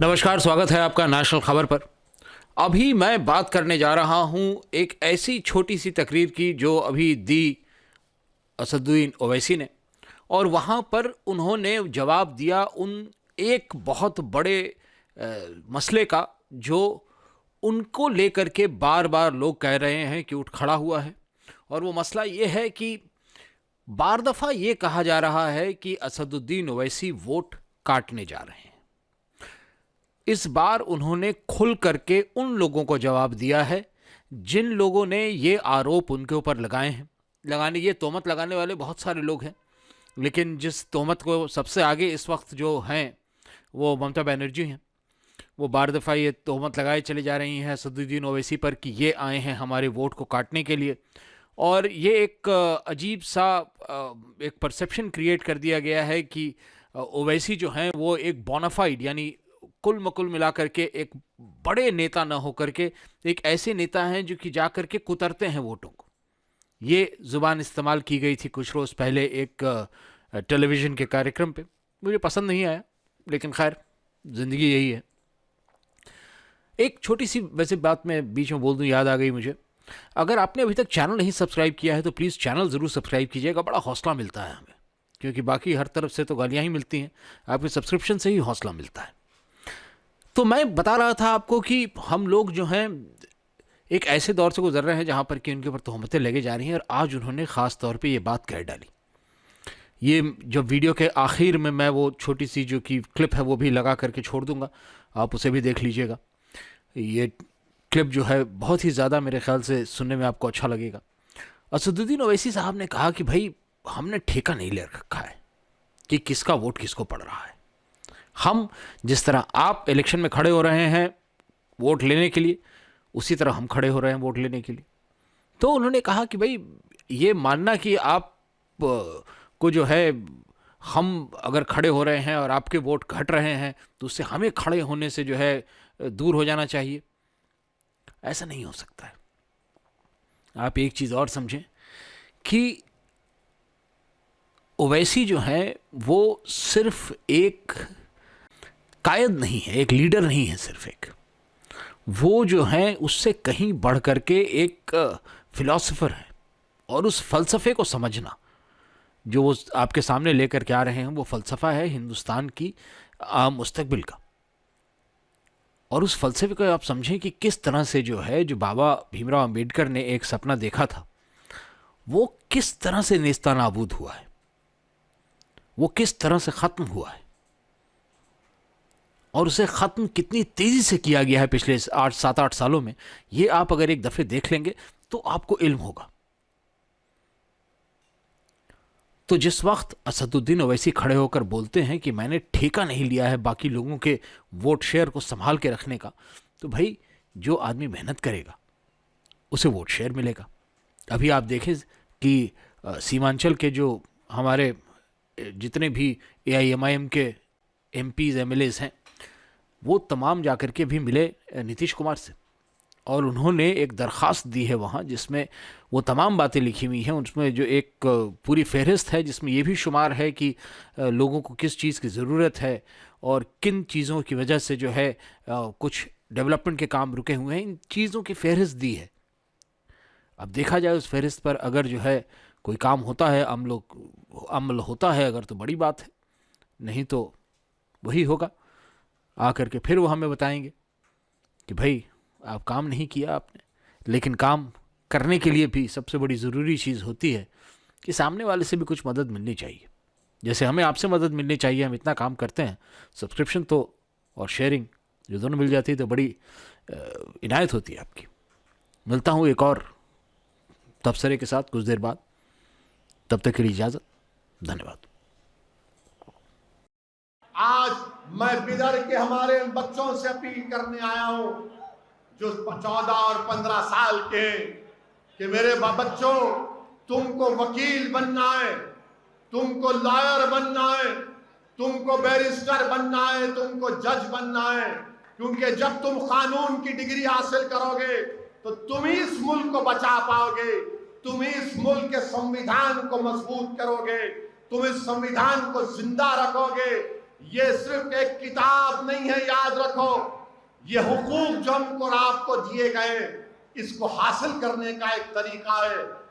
नमस्कार, स्वागत है आपका नेशनल खबर पर। अभी मैं बात करने जा रहा हूं एक ऐसी छोटी सी तकरीर की जो अभी दी असदुद्दीन ओवैसी ने, और वहां पर उन्होंने जवाब दिया उन एक बहुत बड़े मसले का जो उनको लेकर के बार बार लोग कह रहे हैं कि उठ खड़ा हुआ है। और वो मसला ये है कि बार दफ़ा ये कहा जा रहा है कि असदुद्दीन ओवैसी वोट काटने जा रहे हैं। इस बार उन्होंने खुल करके उन लोगों को जवाब दिया है जिन लोगों ने ये आरोप उनके ऊपर लगाए हैं। ये तोहमत लगाने वाले बहुत सारे लोग हैं, लेकिन जिस तोहमत को सबसे आगे इस वक्त जो हैं वो ममता बनर्जी हैं। वो बार दफ़ा ये तोहमत लगाए चले जा रही हैं असदुद्दीन ओवैसी पर कि ये आए हैं हमारे वोट को काटने के लिए। और ये एक अजीब सा एक परसेप्शन क्रिएट कर दिया गया है कि ओवैसी जो हैं वो एक बोनाफाइड यानी कुल मकुल मिलाकर के एक बड़े नेता न होकर के एक ऐसे नेता हैं जो कि जा कर के कुतरते हैं वोटों को। ये ज़ुबान इस्तेमाल की गई थी कुछ रोज़ पहले एक टेलीविज़न के कार्यक्रम पे। मुझे पसंद नहीं आया, लेकिन खैर ज़िंदगी यही है। एक छोटी सी वैसे बात मैं बीच में बोल दूं, याद आ गई मुझे। अगर आपने अभी तक चैनल नहीं सब्सक्राइब किया है तो प्लीज़ चैनल ज़रूर सब्सक्राइब कीजिएगा। बड़ा हौसला मिलता है हमें, क्योंकि बाकी हर तरफ से तो गालियाँ ही मिलती हैं, आपके सब्सक्रिप्शन से ही हौसला मिलता है। तो मैं बता रहा था आपको कि हम लोग जो हैं एक ऐसे दौर से गुजर रहे हैं जहाँ पर कि उनके ऊपर तोहमतें लगे जा रही हैं, और आज उन्होंने ख़ास तौर पे ये बात कह डाली। ये जो वीडियो के आखिर में मैं वो छोटी सी जो कि क्लिप है वो भी लगा करके छोड़ दूंगा, आप उसे भी देख लीजिएगा। ये क्लिप जो है बहुत ही ज़्यादा मेरे ख्याल से सुनने में आपको अच्छा लगेगा। असदुद्दीन ओवैसी साहब ने कहा कि भाई हमने ठेका नहीं ले रखा है कि किसका वोट किसको पड़ रहा है। हम जिस तरह आप इलेक्शन में खड़े हो रहे हैं वोट लेने के लिए, उसी तरह हम खड़े हो रहे हैं वोट लेने के लिए। तो उन्होंने कहा कि भाई ये मानना कि आप को जो है हम अगर खड़े हो रहे हैं और आपके वोट घट रहे हैं तो उससे हमें खड़े होने से जो है दूर हो जाना चाहिए, ऐसा नहीं हो सकता है। आप एक चीज़ और समझें कि ओवैसी जो है वो सिर्फ एक कायद नहीं है, एक लीडर नहीं है, सिर्फ एक वो जो है उससे कहीं बढ़ करके एक फिलॉसफर है। और उस फ़लसफ़े को समझना जो वो आपके सामने लेकर के आ रहे हैं, वो फ़लसफ़ा है हिंदुस्तान की मुस्तकबिल का। और उस फ़लसफ़े को आप समझें कि किस तरह से जो है जो बाबा भीमराव अंबेडकर ने एक सपना देखा था वो किस तरह से नेस्तानाबूद हुआ है, वो किस तरह से ख़त्म हुआ है, और उसे ख़त्म कितनी तेज़ी से किया गया है पिछले 7-8 सालों में। ये आप अगर एक दफ़े देख लेंगे तो आपको इल्म होगा। तो जिस वक्त असदुद्दीन ओवैसी खड़े होकर बोलते हैं कि मैंने ठेका नहीं लिया है बाकी लोगों के वोट शेयर को संभाल के रखने का, तो भाई जो आदमी मेहनत करेगा उसे वोट शेयर मिलेगा। अभी आप देखें कि सीमांचल के जो हमारे जितने भी AIMIM के MPs MLAs हैं वो तमाम जाकर के भी मिले नीतीश कुमार से, और उन्होंने एक दरख्वास्त दी है वहाँ जिसमें वो तमाम बातें लिखी हुई हैं। उसमें जो एक पूरी फहरिस्त है जिसमें ये भी शुमार है कि लोगों को किस चीज़ की ज़रूरत है और किन चीज़ों की वजह से जो है कुछ डेवलपमेंट के काम रुके हुए हैं। इन चीज़ों की फहरिस्त दी है। अब देखा जाए उस फहरिस्त पर अगर जो है कोई काम होता है, अमल होता है अगर, तो बड़ी बात है, नहीं तो वही होगा आकर के फिर वो हमें बताएंगे कि भाई आप काम नहीं किया आपने। लेकिन काम करने के लिए भी सबसे बड़ी ज़रूरी चीज़ होती है कि सामने वाले से भी कुछ मदद मिलनी चाहिए। जैसे हमें आपसे मदद मिलनी चाहिए, हम इतना काम करते हैं, सब्सक्रिप्शन तो और शेयरिंग जो दोनों मिल जाती है तो बड़ी इनायत होती है आपकी। मिलता हूँ एक और तबसरे के साथ कुछ देर बाद, तब तक के लिए इजाज़त, धन्यवाद। आज मैं बिदर के हमारे बच्चों से अपील करने आया हूं जो 14 और 15 साल के हैं कि मेरे बच्चों, तुमको वकील बनना है, तुमको लॉयर बनना है, तुमको बैरिस्टर बनना है, तुमको जज बनना है। क्योंकि जब तुम कानून की डिग्री हासिल करोगे तो तुम ही इस मुल्क को बचा पाओगे, तुम ही इस मुल्क के संविधान को मजबूत करोगे, तुम इस संविधान को जिंदा रखोगे। ये सिर्फ एक किताब नहीं है, याद रखो। ये हुकूक जो हमको और आपको दिए गए, इसको हासिल करने का एक तरीका है।